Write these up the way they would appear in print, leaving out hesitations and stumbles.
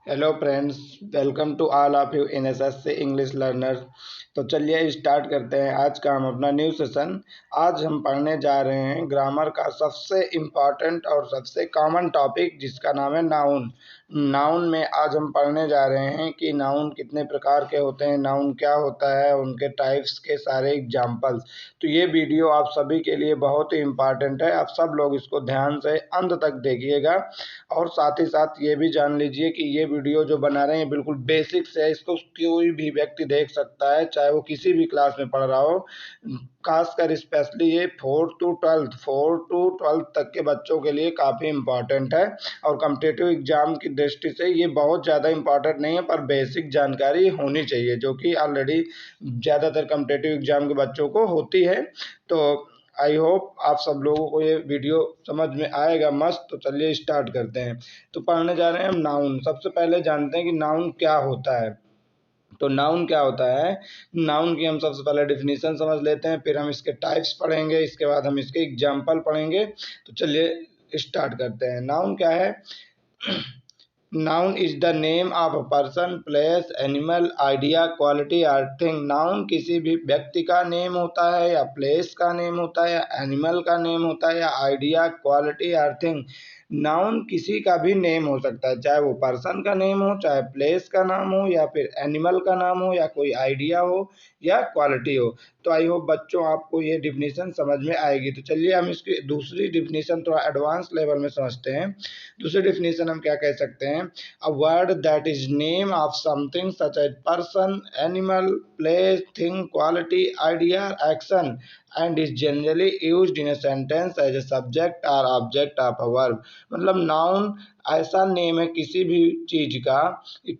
Hello friends, welcome to all of you in SSC English learners. तो चलिए start करते हैं आज का हम अपना न्यू सेशन। आज हम पढ़ने जा रहे हैं ग्रामर का सबसे इम्पॉर्टेंट और सबसे कॉमन टॉपिक जिसका नाम है नाउन। नाउन में आज हम पढ़ने जा रहे हैं कि नाउन कितने प्रकार के होते हैं, नाउन क्या होता है, उनके टाइप्स के सारे एग्जाम्पल्स। तो ये वीडियो आप सभी के लिए बहुत ही इम्पॉर्टेंट है, आप सब लोग इसको ध्यान से अंत तक देखिएगा। और साथ ही साथ ये भी जान लीजिए कि ये वीडियो जो बना रहे हैं बिल्कुल बेसिक्स है, इसको कोई भी व्यक्ति देख सकता है, चाहे वो किसी भी क्लास में पढ़ रहा हो। खासकर स्पेशली ये 4 to 12 तक के बच्चों के लिए काफ़ी इम्पॉर्टेंट है। और कॉम्पिटिटिव एग्जाम की दृष्टि से ये बहुत ज़्यादा इम्पॉर्टेंट नहीं है, पर बेसिक जानकारी होनी चाहिए जो कि ऑलरेडी ज़्यादातर कॉम्पिटिटिव एग्जाम के बच्चों को होती है। तो आई होप आप सब लोगों को ये वीडियो समझ में आएगा मस्त। तो चलिए स्टार्ट करते हैं। तो पढ़ने जा रहे हैं हम नाउन। सबसे पहले जानते हैं कि नाउन क्या होता है। तो नाउन क्या होता है, नाउन की हम सबसे पहले डिफिनीशन समझ लेते हैं, फिर हम इसके टाइप्स पढ़ेंगे, इसके बाद हम इसके एग्जाम्पल पढ़ेंगे। तो चलिए स्टार्ट करते हैं। नाउन क्या है? Noun is the name of a person, place, animal, idea, quality और थिंग। नाउन किसी भी व्यक्ति का नेम होता है, या प्लेस का नेम होता है, या एनिमल का नेम होता है, या आइडिया, क्वालिटी और थिंग। नाउन किसी का भी नेम हो सकता है, चाहे वो पर्सन का नेम हो, चाहे प्लेस का नाम हो, या फिर एनिमल का नाम हो, या कोई आइडिया हो, या क्वालिटी हो। तो आई होप बच्चों आपको ये डिफिनीशन समझ में आएगी। तो चलिए हम इसकी दूसरी डिफिनीशन थोड़ा एडवांस लेवल में समझते हैं। दूसरी डिफिनीशन हम क्या कह सकते हैं? A word that is name of something such as person, animal, place, thing, quality, idea, action, and is generally used in a sentence as a subject or object of a verb। मतलब noun ऐसा name है किसी भी चीज का,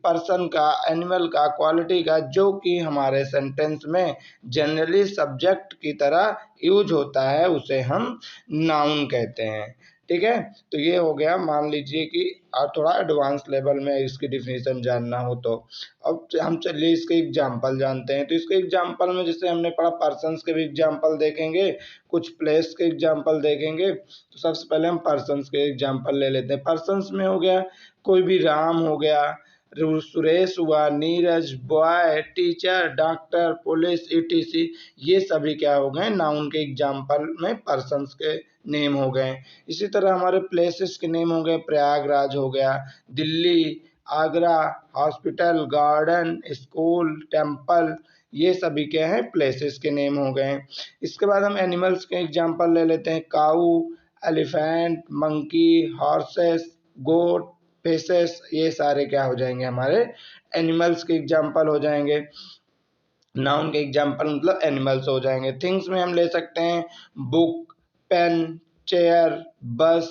person का, animal का, quality का, जो कि हमारे सेंटेंस में जनरली सब्जेक्ट की तरह यूज होता है, उसे हम नाउन कहते हैं। ठीक है, तो ये हो गया। मान लीजिए कि आप थोड़ा एडवांस लेवल में इसकी डिफिनीशन जानना हो तो अब हम चलिए इसके एग्जांपल जानते हैं। तो इसके एग्जांपल में जैसे हमने पढ़ा, पर्सन्स के भी एग्जांपल देखेंगे, कुछ प्लेस के एग्जांपल देखेंगे। तो सबसे पहले हम पर्सन्स के एग्जांपल ले लेते हैं। पर्सन्स में हो गया कोई भी राम हो गया, सुरेश हुआ, Neeraj, boy, teacher, doctor, police, etc. ये सभी क्या हो गए, नाउन के एग्जांपल में पर्सन्स के नेम हो गए। इसी तरह हमारे प्लेसेस के नेम हो गए, प्रयागराज हो गया, Delhi, Agra, hospital, garden, school, temple. ये सभी क्या है, प्लेसेस के नेम हो गए। इसके बाद हम एनिमल्स के एग्जांपल ले लेते हैं। काऊ, एलिफेंट, मंकी, हॉर्सेस, गोट, फिशेस। ये सारे क्या हो जाएंगे, हमारे एनिमल्स के एग्जांपल हो जाएंगे। नाउन के एग्जांपल मतलब एनिमल्स हो जाएंगे। थिंग्स में हम ले सकते हैं बुक, पेन, चेयर, बस,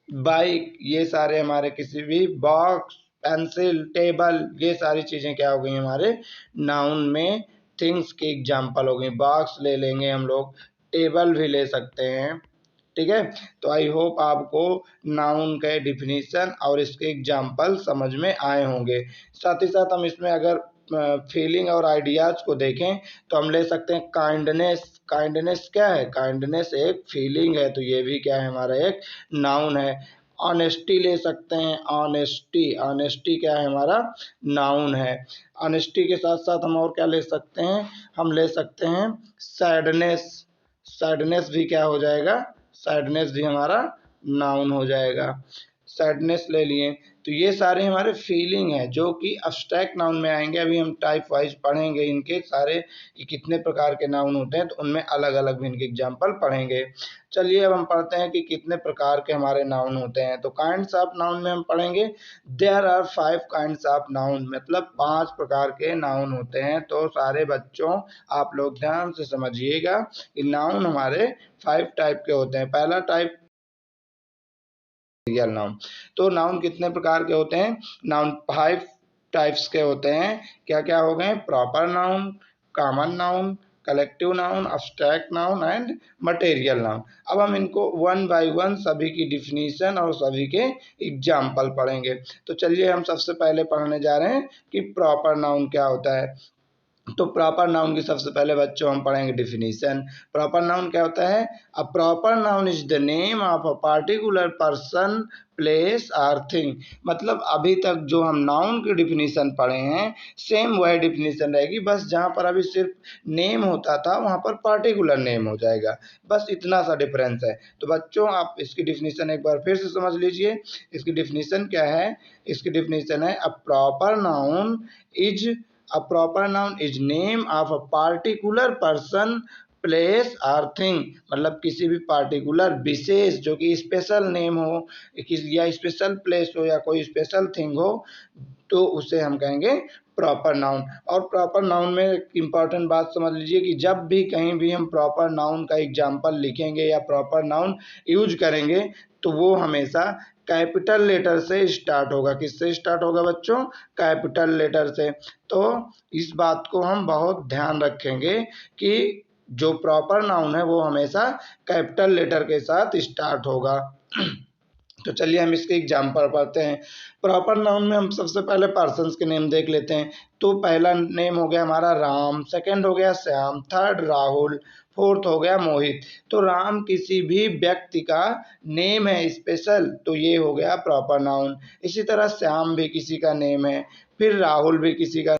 बाइक। ये सारे हमारे किसी भी, बॉक्स, पेंसिल, टेबल, ये सारी चीजें क्या हो गई हमारे नाउन में थिंग्स के एग्जांपल हो गई। बॉक्स ले लेंगे हम लोग, टेबल भी ले सकते हैं। ठीक है, तो आई होप आपको नाउन के डिफिनीशन और इसके एग्जांपल समझ में आए होंगे। साथ ही साथ हम इसमें अगर फीलिंग और आइडियाज को देखें तो हम ले सकते हैं काइंडनेस। काइंडनेस क्या है? काइंडनेस एक फीलिंग है, तो ये भी क्या है, हमारा एक नाउन है। ऑनेस्टी ले सकते हैं, ऑनेस्टी। ऑनेस्टी क्या है, हमारा नाउन है। ऑनेस्टी के साथ साथ हम और क्या ले सकते हैं? हम ले सकते हैं सैडनेस। सैडनेस भी क्या हो जाएगा, सैडनेस भी हमारा नाउन हो जाएगा। सैडनेस ले लिए। तो ये सारे हमारे फीलिंग है जो कि अब्स्ट्रैक्ट नाउन में आएंगे। अभी हम टाइप वाइज पढ़ेंगे इनके सारे कि कितने प्रकार के नाउन होते हैं, तो उनमें अलग अलग भी इनके एग्जाम्पल पढ़ेंगे। चलिए अब हम पढ़ते हैं कि कितने प्रकार के हमारे नाउन होते हैं। तो काइंड्स ऑफ नाउन में हम पढ़ेंगे there are 5 kinds of noun, मतलब 5 प्रकार के नाउन होते हैं। तो सारे बच्चों आप लोग ध्यान से समझिएगा कि नाउन हमारे 5 टाइप के होते हैं। पहला टाइप रियल नाउन। तो नाउन कितने प्रकार के होते हैं? नाउन 5 टाइप्स के होते हैं। क्या क्या हो गए? Proper noun, common noun, collective noun, abstract noun and material noun. अब हम इनको वन बाय वन सभी की डिफिनीशन और सभी के एग्जाम्पल पढ़ेंगे। तो चलिए हम सबसे पहले पढ़ने जा रहे हैं कि प्रॉपर नाउन क्या होता है। तो प्रॉपर नाउन की सबसे पहले बच्चों हम पढ़ेंगे डिफिनीशन। प्रॉपर नाउन क्या होता है? A proper noun is the name of a particular person, place और थिंग। मतलब अभी तक जो हम नाउन की डिफिनीशन पढ़े हैं सेम वही डिफिनीशन रहेगी, बस जहाँ पर अभी सिर्फ नेम होता था वहाँ पर पार्टिकुलर नेम हो जाएगा, बस इतना सा डिफरेंस है। तो बच्चों आप इसकी डिफिनीशन एक बार फिर से समझ लीजिए। इसकी डिफिनीशन क्या है? इसकी डिफिनीशन है a proper noun is A proper noun is name of a particular person, place और थिंग। मतलब किसी भी पार्टिकुलर विशेष जो कि स्पेशल नेम हो या स्पेशल प्लेस हो या कोई स्पेशल थिंग हो, तो उसे हम कहेंगे प्रॉपर नाउन। और प्रॉपर नाउन में एक इम्पॉर्टेंट बात समझ लीजिए कि जब भी कहीं भी हम प्रॉपर नाउन का एग्जाम्पल लिखेंगे या प्रॉपर नाउन यूज करेंगे तो वो हमेशा कैपिटल लेटर से स्टार्ट होगा। किससे स्टार्ट होगा बच्चों? कैपिटल लेटर से। तो इस बात को हम बहुत ध्यान रखेंगे कि जो प्रॉपर नाउन है वो हमेशा कैपिटल लेटर के साथ स्टार्ट होगा। तो चलिए हम इसके एग्जाम्पल पढ़ते हैं। प्रॉपर नाउन में हम सबसे पहले पर्सन्स के नेम देख लेते हैं। तो पहला नेम हो गया हमारा राम, सेकंड हो गया श्याम, थर्ड राहुल, फोर्थ हो गया मोहित। तो राम किसी भी व्यक्ति का नेम है स्पेशल, तो ये हो गया प्रॉपर नाउन। इसी तरह श्याम भी किसी का नेम है, फिर राहुल भी किसी का।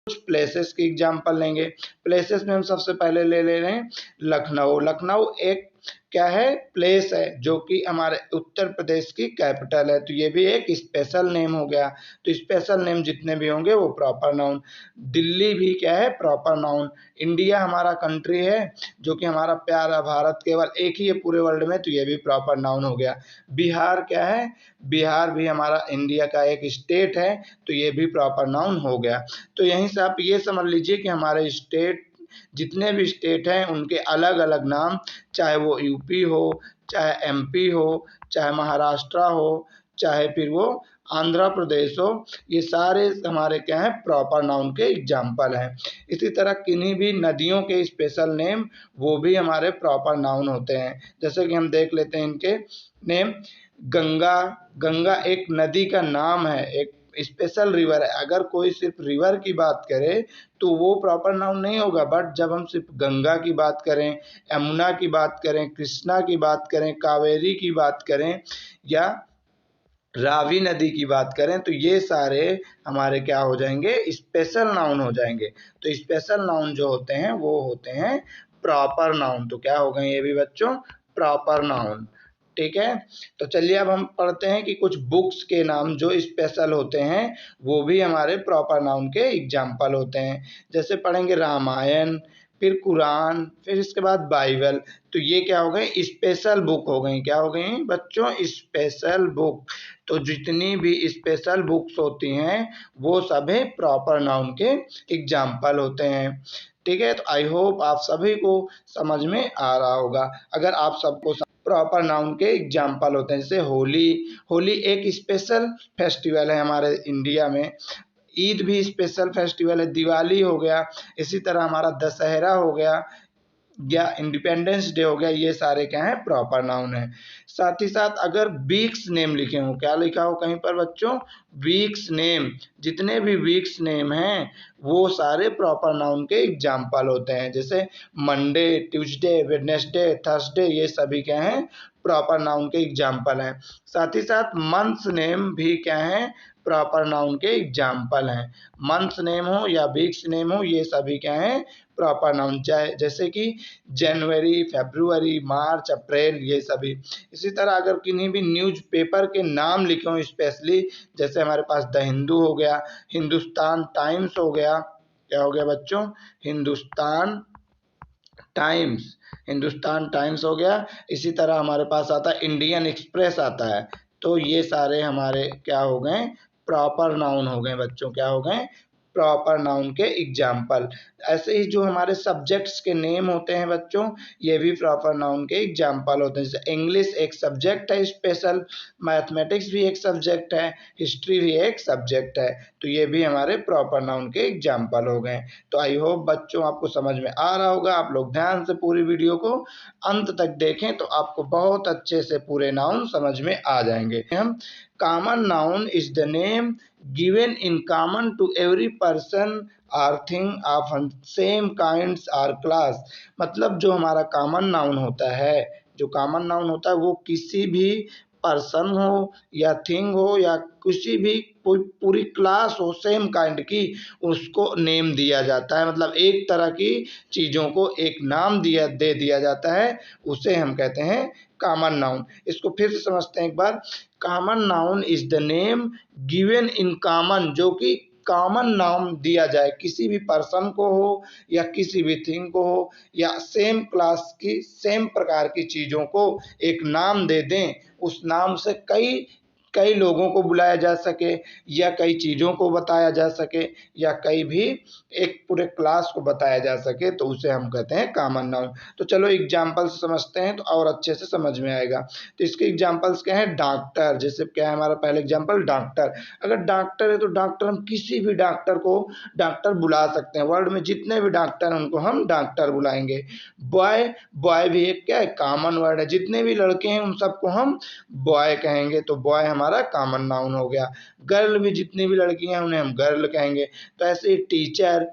कुछ प्लेसेस की एग्जांपल लेंगे। प्लेसेस में हम सबसे पहले ले रहे हैं लखनऊ। लखनऊ एक क्या है? प्लेस है जो कि हमारे उत्तर प्रदेश की कैपिटल है, तो ये भी एक स्पेशल नेम हो गया। तो स्पेशल नेम जितने भी होंगे वो प्रॉपर नाउन। दिल्ली भी क्या है? Proper noun. इंडिया हमारा कंट्री है जो कि हमारा प्यारा भारत केवल एक ही है पूरे वर्ल्ड में, तो ये भी प्रॉपर नाउन हो गया। बिहार क्या है? बिहार भी हमारा इंडिया का एक स्टेट है, तो ये भी प्रॉपर नाउन हो गया। तो यहीं से आप ये समझ लीजिए कि हमारे स्टेट जितने भी स्टेट हैं उनके अलग अलग नाम, चाहे वो यूपी हो, चाहे एमपी हो, चाहे महाराष्ट्र हो, चाहे फिर वो आंध्र प्रदेश हो, ये सारे हमारे क्या हैं? प्रॉपर नाउन के एग्जाम्पल हैं। इसी तरह किन्हीं भी नदियों के स्पेशल नेम वो भी हमारे प्रॉपर नाउन होते हैं। जैसे कि हम देख लेते हैं इनके नेम। गंगा, गंगा एक नदी का नाम है, एक स्पेशल रिवर है। अगर कोई सिर्फ रिवर की बात करे तो वो प्रॉपर नाउन नहीं होगा, बट जब हम सिर्फ गंगा की बात करें, यमुना की बात करें, कृष्णा की बात करें, कावेरी की बात करें या रावी नदी की बात करें, तो ये सारे हमारे क्या हो जाएंगे? स्पेशल नाउन हो जाएंगे। तो स्पेशल नाउन जो होते हैं वो होते हैं प्रॉपर नाउन। तो क्या हो गए ये भी बच्चों? Proper noun. ठीक है। तो चलिए अब हम पढ़ते हैं कि कुछ बुक्स के नाम जो स्पेशल होते हैं वो भी हमारे प्रॉपर नाउन के एग्जाम्पल होते हैं। जैसे पढ़ेंगे रामायण, फिर कुरान, फिर इसके बाद बाइबल। तो ये क्या हो गए? स्पेशल बुक हो गई। क्या हो गई बच्चों? Special book. तो जितनी भी स्पेशल बुक्स होती हैं वो सभी प्रॉपर नाउन के एग्जाम्पल होते हैं। ठीक है। तो आई होप आप सभी को समझ में आ रहा होगा। अगर आप सबको प्रॉपर नाउन के एग्जाम्पल होते हैं, जैसे होली। होली एक स्पेशल फेस्टिवल है हमारे इंडिया में। ईद भी स्पेशल फेस्टिवल है। दिवाली हो गया, इसी तरह हमारा दशहरा हो गया या इंडिपेंडेंस डे हो गया, ये सारे क्या हैं? प्रॉपर नाउन है। साथ ही साथ अगर वीक्स नेम लिखे हो, क्या लिखा हो कहीं पर बच्चों? Weeks name. जितने भी वीक्स नेम हैं वो सारे प्रॉपर नाउन के एग्जाम्पल होते हैं। जैसे मंडे, ट्यूसडे, वेडनेसडे, थर्सडे, ये सभी क्या हैं? प्रॉपर नाउन के एग्जाम्पल हैं। साथ ही साथ मंथ्स नेम भी क्या हैं? प्रॉपर नाउन के एग्जाम्पल हैं। मंथ्स नेम हो या वीक्स नेम हो, ये सभी क्या हैं? Proper noun. जैसे कि जनवरी, फरवरी, मार्च, अप्रैल, ये सभी। इसी तरह अगर किन्हीं भी न्यूज़पेपर के नाम लिखे हों स्पेशली, जैसे हमारे पास द हिंदू हो गया, हिंदुस्तान टाइम्स हो गया। क्या हो गया बच्चों? हिंदुस्तान टाइम्स। हिंदुस्तान टाइम्स हो गया। इसी तरह हमारे पास आता है इंडियन एक्सप्रेस आता है। तो ये सारे हमारे क्या हो गए? प्रॉपर नाउन हो गए बच्चों। क्या हो गए? प्रॉपर नाउन के एग्जाम्पल। ऐसे ही जो हमारे सब्जेक्ट्स के नेम होते हैं बच्चों, ये भी प्रॉपर नाउन के एग्जाम्पल होते हैं। जैसे इंग्लिश एक सब्जेक्ट है स्पेशल, मैथमेटिक्स भी एक सब्जेक्ट है, हिस्ट्री भी एक सब्जेक्ट है, तो ये भी हमारे प्रॉपर नाउन के एग्जाम्पल हो गए। तो आई होप बच्चों आपको समझ में आ रहा होगा। आप लोग ध्यान से पूरी वीडियो को अंत तक देखें तो आपको बहुत अच्छे से पूरे नाउन समझ में आ जाएंगे। हम common noun is the name given in common to every person or thing of same kinds or class. मतलब जो हमारा कॉमन नाउन होता है, जो कॉमन नाउन होता है वो किसी भी पर्सन हो या थिंग हो या किसी भी कोई पूरी क्लास हो सेम काइंड की, उसको नेम दिया जाता है। मतलब एक तरह की चीज़ों को एक नाम दे दिया जाता है, उसे हम कहते हैं कॉमन नाउन। इसको फिर से समझते हैं एक बार। Common noun is the name given in common, जो कि कॉमन नाम दिया जाए किसी भी पर्सन को हो या किसी भी थिंग को हो या सेम क्लास की सेम प्रकार की चीज़ों को एक नाम दे दें, उस नाम से कई कई लोगों को बुलाया जा सके या कई चीज़ों को बताया जा सके या कई भी एक पूरे क्लास को बताया जा सके, तो उसे हम कहते हैं कॉमन नाउन। तो चलो एग्जाम्पल से समझते हैं तो और अच्छे से समझ में आएगा। तो इसके एग्जाम्पल्स क्या हैं? डॉक्टर, जैसे क्या है हमारा पहले एग्जाम्पल डॉक्टर। अगर डॉक्टर है तो डॉक्टर, हम किसी भी डॉक्टर को डॉक्टर बुला सकते हैं। वर्ल्ड में जितने भी डॉक्टर हैं उनको हम डॉक्टर बुलाएंगे। बॉय, बॉय भी एक क्या है? कॉमन वर्ड है। जितने भी लड़के हैं उन सबको हम बॉय कहेंगे, तो बॉय हमारा कॉमन नाउन हो गया। गर्ल भी, जितनी भी लड़कियां हैं उन्हें हम गर्ल कहेंगे। तो ऐसे ही teacher,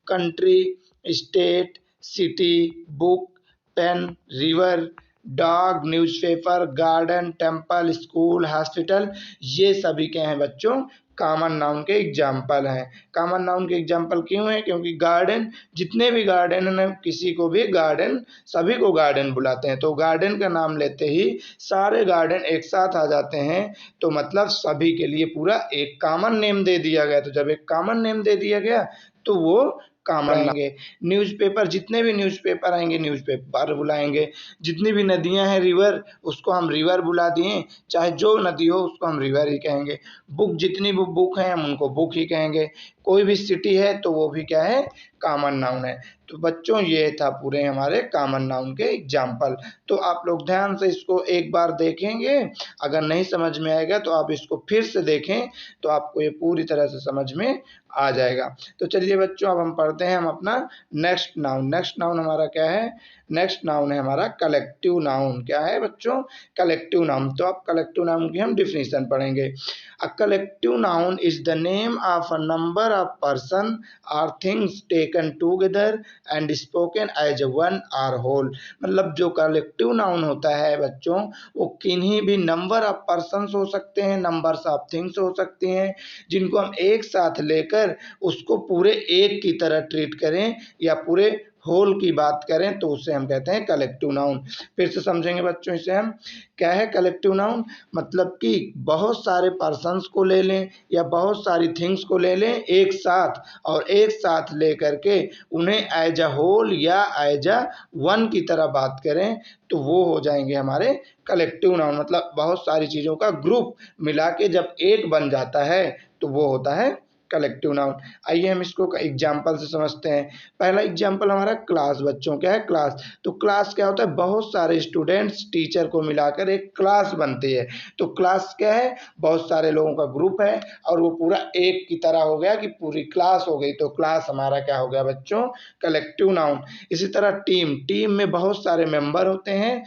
country, state, city, book, pen, river, dog, newspaper, garden, temple, school, hospital, ये सभी क्या हैं बच्चों? कॉमन नाउन के एग्जाम्पल हैं। कॉमन नाउन के एग्जाम्पल क्यों है? क्योंकि गार्डन, जितने भी गार्डन हैं, किसी को भी गार्डन, सभी को गार्डन बुलाते हैं। तो गार्डन का नाम लेते ही सारे गार्डन एक साथ आ जाते हैं, तो मतलब सभी के लिए पूरा एक कॉमन नेम दे दिया गया। तो जब एक कॉमन नेम दे दिया गया तो वो कॉमन आएंगे। न्यूज़पेपर, जितने भी न्यूज़पेपर आएंगे न्यूज़पेपर बुलाएंगे। जितनी भी नदियां हैं रिवर, उसको हम रिवर बुला दिए, चाहे जो नदी हो उसको हम रिवर ही कहेंगे। बुक, जितनी भी बुक हैं हम उनको बुक ही कहेंगे। कोई भी सिटी है तो वो भी क्या है? कॉमन नाउन है। तो बच्चों ये था पूरे हमारे कॉमन नाउन के एग्जाम्पल। तो आप लोग ध्यान से इसको एक बार देखेंगे, अगर नहीं समझ में आएगा तो आप इसको फिर से देखें, तो आपको ये पूरी तरह से समझ में आ जाएगा। तो चलिए बच्चों अब हम पढ़ते हैं हम अपना नेक्स्ट नाउन। नेक्स्ट नाउन हमारा क्या है? नेक्स्ट नाउन है हमारा कलेक्टिव नाउन। क्या है बच्चों? Collective noun. तो अब कलेक्टिव नाउन की हम डिफिनीशन पढ़ेंगे। A collective noun is the name of a number of person और things taken together and spoken as one or whole. मतलब जो कलेक्टिव नाउन होता है बच्चों, वो किन्हीं भी नंबर ऑफ पर्सन्स हो सकते हैं, नंबर्स ऑफ थिंग्स हो सकती हैं, जिनको हम एक साथ लेकर उसको पूरे एक की तरह ट्रीट करें या पूरे होल की बात करें तो उसे हम कहते हैं कलेक्टिव नाउन। फिर से समझेंगे बच्चों इसे हम। क्या है कलेक्टिव नाउन? मतलब कि बहुत सारे पर्सन्स को ले लें या बहुत सारी थिंग्स को ले लें एक साथ, और एक साथ ले करके उन्हें एज अ होल या एज अ वन की तरह बात करें, तो वो हो जाएंगे हमारे कलेक्टिव नाउन। मतलब बहुत सारी चीज़ों का ग्रुप मिला के जब एक बन जाता है तो वो होता है कलेक्टिव नाउन। आइए हम इसको एग्जाम्पल से समझते हैं। पहला एग्जाम्पल हमारा क्लास। बच्चों क्या है? क्लास। तो क्लास क्या होता है? बहुत सारे स्टूडेंट्स टीचर को मिलाकर एक क्लास बनती है। तो क्लास क्या है? बहुत सारे लोगों का ग्रुप है और वो पूरा एक की तरह हो गया कि पूरी क्लास हो गई, तो क्लास हमारा क्या हो गया बच्चों? Collective noun. इसी तरह टीम, टीम में बहुत सारे मेंबर होते हैं,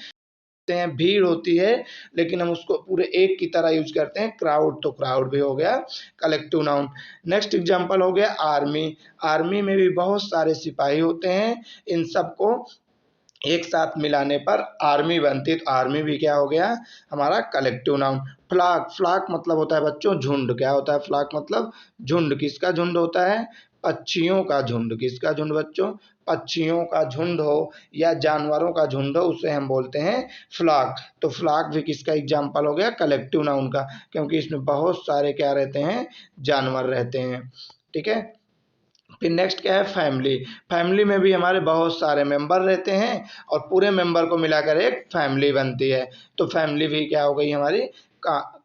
भीड़ होती है, लेकिन हम उसको पूरे एक की तरह यूज करते हैं, क्राउड, तो क्राउड भी हो गया कलेक्टिव नाउन। नेक्स्ट एग्जांपल हो गया आर्मी। आर्मी में भी बहुत सारे सिपाही होते हैं, इन सबको एक साथ मिलाने पर आर्मी बनती है, तो आर्मी भी क्या हो गया? हमारा कलेक्टिव नाउन। फ्लॉक, फ्लॉक मतलब होता है बच्चों झुंड। क्या होता है फ्लॉक? मतलब झुंड। किसका झुंड होता है? पक्षियों का झुंड। किसका झुंड बच्चों? पक्षियों का झुंड हो या जानवरों का झुंड हो, उसे हम बोलते हैं फ्लॉक। तो फ्लॉक भी किसका एग्जाम्पल हो गया? कलेक्टिव नाउन का, क्योंकि इसमें बहुत सारे क्या रहते हैं? जानवर रहते हैं। ठीक है। फिर नेक्स्ट क्या है? फैमिली। फैमिली में भी हमारे बहुत सारे मेंबर रहते हैं और पूरे मेंबर को मिलाकर एक फैमिली बनती है, तो फैमिली भी क्या हो गई हमारी?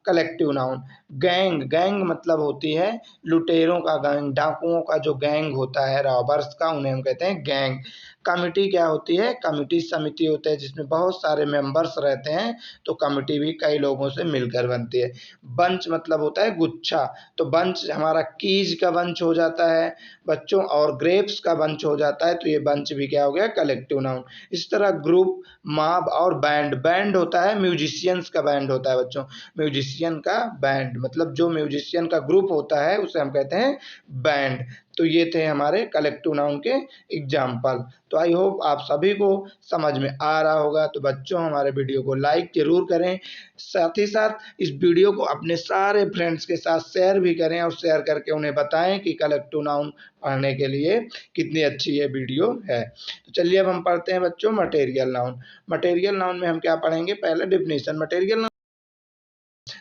Collective noun. गैंग, गैंग मतलब होती है लुटेरों का गैंग, डाकुओं का जो गैंग होता है रॉबर्स का, उन्हें हम कहते हैं गैंग। कमिटी क्या होती है? कमिटी समिति होते हैं जिसमें बहुत सारे मेंबर्स रहते हैं, तो कमिटी भी कई लोगों से मिलकर बनती है। बंच मतलब होता है गुच्छा, तो बंच हमारा कीज का बंच हो जाता है बच्चों, और ग्रेप्स का बंच हो जाता है, तो ये बंच भी क्या हो गया? Collective noun. इस तरह ग्रुप, मॉब और बैंड, बैंड होता है म्यूजिशियंस का बैंड होता है बच्चों, म्यूजिशियन का बैंड मतलब जो म्यूजिशियन का ग्रुप होता है उसे हम कहते हैं बैंड। तो ये थे हमारे कलेक्टिव नाउन के एग्जाम्पल। तो आई होप आप सभी को समझ में आ रहा होगा। तो बच्चों हमारे वीडियो को लाइक जरूर करें, साथ ही साथ इस वीडियो को अपने सारे फ्रेंड्स के साथ शेयर भी करें, और शेयर करके उन्हें बताएं कि कलेक्टिव नाउन पढ़ने के लिए कितनी अच्छी ये वीडियो है। तो चलिए अब हम पढ़ते हैं बच्चों मटेरियल नाउन। मटेरियल नाउन में हम क्या पढ़ेंगे? पहले डिफिनीशन। मटेरियल नाउन,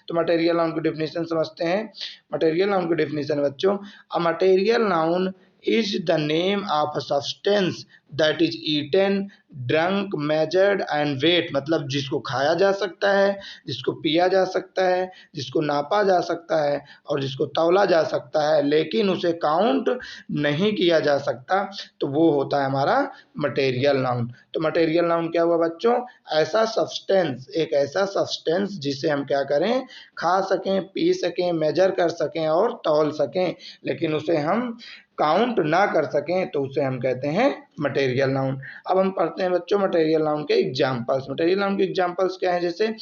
तो मटेरियल नाउन की डेफिनेशन समझते हैं। मटेरियल नाउन की डेफिनेशन बच्चों, a material noun is the name of a substance that is eaten, drunk, measured and weight, मतलब जिसको खाया जा सकता है, जिसको पिया जा सकता है, जिसको नापा जा सकता है और जिसको तौला जा सकता है, लेकिन उसे काउंट नहीं किया जा सकता, तो वो होता है हमारा मटेरियल नाउन। तो मटेरियल नाउन क्या हुआ बच्चों? ऐसा सब्सटेंस, एक ऐसा सब्सटेंस जिसे हम क्या करें? खा सकें, पी सकें, मेजर कर सकें और तौल सकें, लेकिन उसे हम काउंट ना कर सकें, तो उसे हम कहते हैं मटेरियल नाउन। अब हम पढ़ते हैं बच्चों मटेरियल नाउन के एग्जांपल्स। मटेरियल नाउन के एग्जांपल्स क्या है? जैसे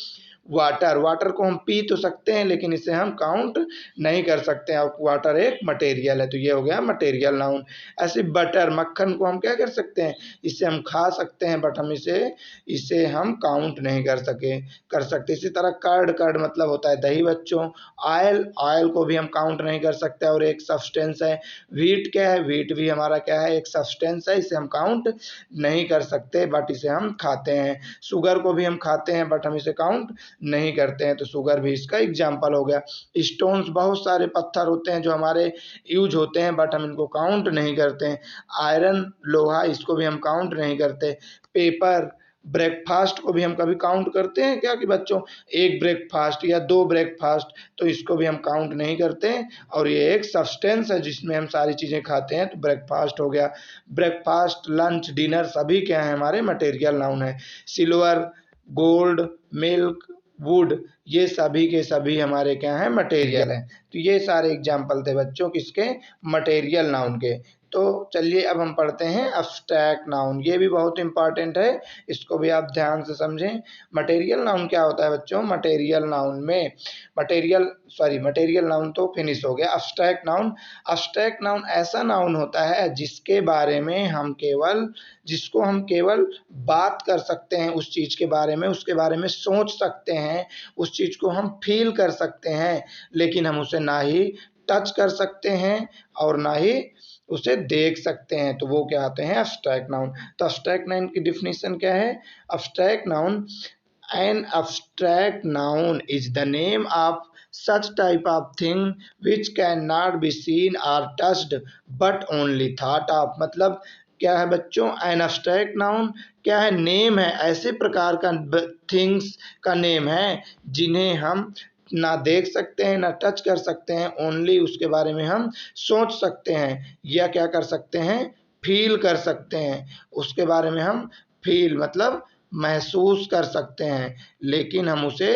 वाटर, वाटर को हम पी तो सकते हैं लेकिन इसे हम काउंट नहीं कर सकते हैं, और वाटर एक मटेरियल है, तो ये हो गया मटेरियल नाउन। ऐसे बटर, मक्खन को हम क्या कर सकते हैं? इसे हम खा सकते हैं, बट हम इसे इसे हम काउंट नहीं कर सकते। इसी तरह कर्ड, कर्ड मतलब होता है दही बच्चों। ऑयल, ऑयल को भी हम काउंट नहीं कर सकते और एक सब्सटेंस है। व्हीट क्या है? व्हीट भी हमारा क्या है? एक सब्सटेंस है, इसे हम काउंट नहीं कर सकते बट इसे हम खाते हैं। शुगर को भी हम खाते हैं बट हम इसे काउंट नहीं करते हैं, तो शुगर भी इसका एग्जाम्पल हो गया। स्टोन्स, बहुत सारे पत्थर होते हैं जो हमारे यूज होते हैं बट हम इनको काउंट नहीं करते हैं। आयरन, लोहा, इसको भी हम काउंट नहीं करते। पेपर, ब्रेकफास्ट को भी हम कभी काउंट करते हैं क्या कि बच्चों? एक ब्रेकफास्ट या दो ब्रेकफास्ट, तो इसको भी हम काउंट नहीं करते हैं, और ये एक सब्सटेंस है जिसमें हम सारी चीजें खाते हैं, तो ब्रेकफास्ट हो गया। ब्रेकफास्ट, लंच, डिनर सभी क्या है? हमारे मटेरियल नाउन है। सिल्वर, गोल्ड, मिल्क, वुड, ये सभी के सभी हमारे क्या हैं? मटेरियल हैं। तो ये सारे एग्जाम्पल थे बच्चों किसके? मटेरियल नाउन के। तो चलिए अब हम पढ़ते हैं अब्स्ट्रैक्ट नाउन। ये भी बहुत इंपॉर्टेंट है, इसको भी आप ध्यान से समझें। मटेरियल नाउन क्या होता है बच्चों? मटेरियल नाउन में मटेरियल नाउन तो फिनिश हो गया। अब्स्ट्रैक्ट नाउन, अब्स्ट्रैक्ट नाउन ऐसा नाउन होता है जिसको हम केवल बात कर सकते हैं, उस चीज के बारे में, उसके बारे में सोच सकते हैं, उस चीज को हम फील कर सकते हैं, लेकिन हम उसे ना ही टच कर सकते हैं और ना ही उसे देख सकते हैं, तो वो क्या आते हैं? Abstract noun. तो अब्स्ट्रैक्ट नाउन की डिफिनीशन क्या है? Abstract noun, an abstract noun is the name of such type of thing which cannot be seen or touched but only thought of, मतलब क्या है बच्चों? एन abstract नाउन क्या है? नेम है, ऐसे प्रकार का थिंग्स का नेम है जिन्हें हम ना देख सकते हैं, ना टच कर सकते हैं, ओनली उसके बारे में हम सोच सकते हैं या क्या कर सकते हैं? फील कर सकते हैं। उसके बारे में हम फील मतलब महसूस कर सकते हैं, लेकिन हम उसे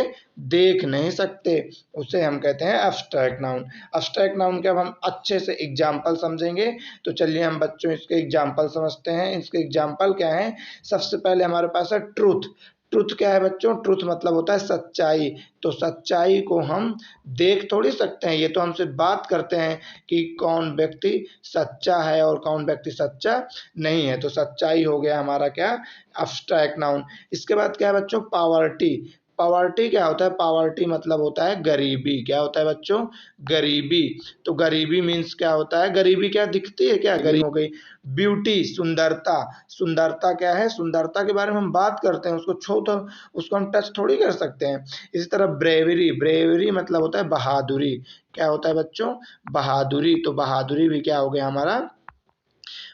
देख नहीं सकते, उसे हम कहते हैं अब्स्ट्रैक्ट नाउन। अब्स्ट्रैक्ट नाउन के अब हम अच्छे से एग्जाम्पल समझेंगे। तो चलिए हम बच्चों इसके एग्जाम्पल समझते हैं। इसके एग्जाम्पल क्या है? सबसे पहले हमारे पास है ट्रूथ। ट्रुथ क्या है बच्चों? ट्रुथ मतलब होता है सच्चाई। तो सच्चाई को हम देख थोड़ी सकते हैं, ये तो हमसे बात करते हैं कि कौन व्यक्ति सच्चा है और कौन व्यक्ति सच्चा नहीं है। तो सच्चाई हो गया हमारा क्या? Abstract noun. इसके बाद क्या है बच्चों? पावर्टी। पावर्टी क्या होता है? पावर्टी मतलब होता है गरीबी। क्या होता है बच्चों? गरीबी। तो गरीबी मीन्स क्या होता है? गरीबी क्या दिखती है? क्या गरीब हो गई। ब्यूटी, सुंदरता। सुंदरता क्या है? सुंदरता के बारे में हम बात करते हैं, उसको छू तो उसको हम टच थोड़ी कर सकते हैं। इसी तरह ब्रेवरी, ब्रेवरी मतलब होता है बहादुरी। क्या होता है बच्चों? बहादुरी। तो बहादुरी भी क्या हो गया हमारा?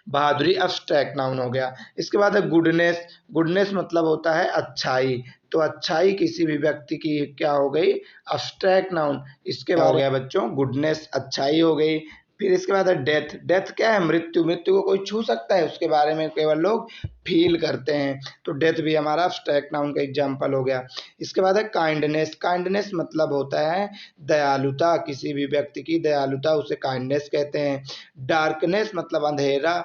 बहादुरी एब्स्ट्रैक्ट नाउन हो गया। इसके बाद है गुडनेस। गुडनेस मतलब होता है अच्छाई, तो अच्छाई किसी भी व्यक्ति की क्या हो गई, एब्स्ट्रैक्ट नाउन। इसके बाद हो गया बच्चों गुडनेस, अच्छाई हो गई। फिर इसके बाद है डेथ। डेथ क्या है, मृत्यु। मृत्यु को कोई छू सकता है, उसके बारे में केवल लोग फील करते हैं, तो डेथ भी हमारा एब्स्ट्रैक्ट नाउन का एग्जाम्पल हो गया। इसके बाद है काइंडनेस। काइंडनेस मतलब होता है दयालुता, किसी भी व्यक्ति की दयालुता, उसे काइंडनेस कहते हैं। डार्कनेस मतलब अंधेरा,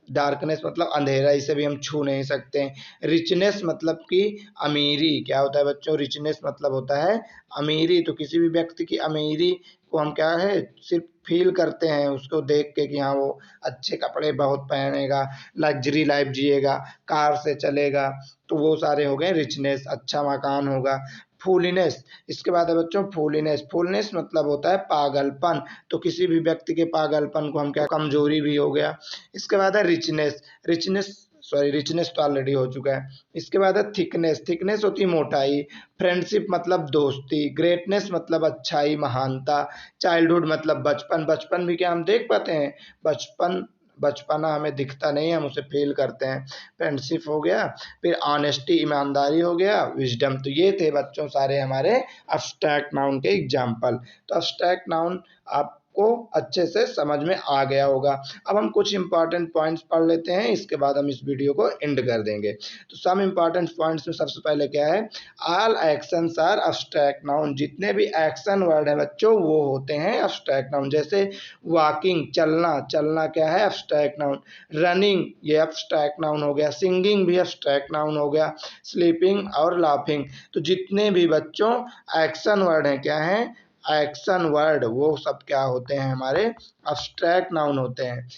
डार्कनेस मतलब अंधेरा, इसे भी हम छू नहीं सकते। रिचनेस मतलब कि अमीरी, क्या होता है बच्चों, रिचनेस मतलब होता है अमीरी, तो किसी भी व्यक्ति की अमीरी को हम क्या है, सिर्फ फील करते हैं उसको देख के कि हाँ वो अच्छे कपड़े बहुत पहनेगा, लग्जरी लाइफ जिएगा, कार से चलेगा, तो वो सारे हो गए रिचनेस, अच्छा मकान होगा। फूलिनेस। इसके बाद है बच्चों फूलिनेस। फूलिनेस मतलब होता है पागलपन, तो किसी भी व्यक्ति के पागलपन को हम क्या, कमजोरी भी हो गया। इसके बाद है रिचनेस। रिचनेस सॉरी रिचनेस तो ऑलरेडी हो चुका है। इसके बाद है थिकनेस। थिकनेस होती है मोटाई। फ्रेंडशिप मतलब दोस्ती। ग्रेटनेस मतलब अच्छाई, महानता। चाइल्डहुड मतलब बचपन। बचपन भी क्या हम देख पाते हैं, बचपन, बचपना हमें दिखता नहीं है, हम उसे फील करते हैं। फ्रेंडशिप हो गया। फिर ऑनेस्टी, ईमानदारी हो गया। विजडम। तो ये थे बच्चों सारे हमारे अब्स्ट्रैक्ट नाउन के एग्जाम्पल। तो अब्स्ट्रैक्ट नाउन आपको अच्छे से समझ में आ गया होगा। अब हम कुछ इंपॉर्टेंट पॉइंट्स पढ़ लेते हैं, इसके बाद हम इस वीडियो को एंड कर देंगे। तो सम इंपॉर्टेंट पॉइंट्स में सबसे पहले क्या है, all actions are abstract noun. जितने भी एक्शन वर्ड है बच्चों वो होते हैं अब्स्ट्रैक्ट नाउन। जैसे वॉकिंग, चलना, चलना क्या है, अब्स्ट्रैक्ट नाउन। रनिंग ये अब्स्ट्रैक्ट नाउन हो गया। सिंगिंग भी अब्स्ट्रैक्ट नाउन हो गया। स्लीपिंग और लाफिंग। तो जितने भी बच्चों एक्शन वर्ड हैं क्या हैं, एक्शन वर्ड, वो सब क्या होते हैं, हमारे अब्स्ट्रैक्ट नाउन होते हैं।